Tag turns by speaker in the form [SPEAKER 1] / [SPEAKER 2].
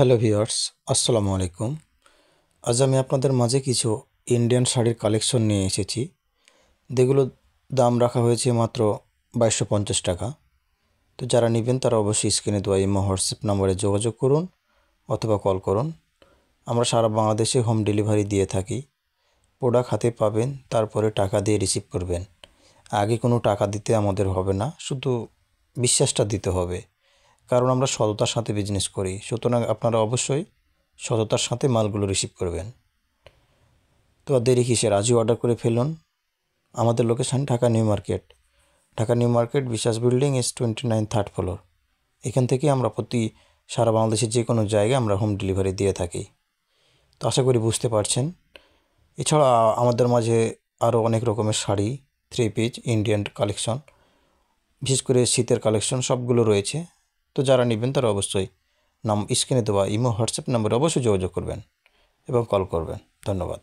[SPEAKER 1] Hello viewers, আসসালামু আলাইকুম। আজ আমি আপনাদের মাঝে কিছু ইন্ডিয়ান শাড়ির কালেকশন নিয়ে এসেছি। যেগুলো দাম রাখা হয়েছে মাত্র 2250 টাকা। তো যারা নেবেন তারা অবশ্যই স্ক্রিনে দেওয়া ইমো হোয়াটসঅ্যাপ নম্বরে যোগাযোগ করুন অথবা কল করুন। আমরা সারা বাংলাদেশে হোম ডেলিভারি দিয়ে থাকি। প্রোডাক্ট হাতে পাবেন, তারপরে টাকা দিয়ে রিসিভ করবেন। আগে কোনো টাকা দিতে আমাদের হবে না, শুধু বিশ্বাসটা দিতে হবে, কারণ আমরা সততার সাথে বিজনেস করি। সুতরাং আপনারা অবশ্যই সততার সাথে মালগুলো রিসিভ করবেন। তো আর দেরি কিসের, আজই অর্ডার করে ফেলুন। আমাদের location Dhaka new market. Dhaka new market বিশ্বাস বিল্ডিং S29 থার্ড ফ্লোর। এখান থেকে আমরা সারা বাংলাদেশের যে কোনো জায়গায় আমরা হোম ডেলিভারি দিয়ে থাকি। তো আশা করি বুঝতে পারছেন। এছাড়া আমাদের মাঝে আরও অনেক রকমের sari, three piece, Indian collection, বিশেষ করে শীতের কালেকশন সবগুলো রয়েছে। তো যারা নেবেন তারা অবশ্যই স্ক্রিনে দেওয়া ইমো হোয়াটসঅ্যাপ নম্বরে অবশ্যই যোগাযোগ করবেন এবং কল করবেন। ধন্যবাদ।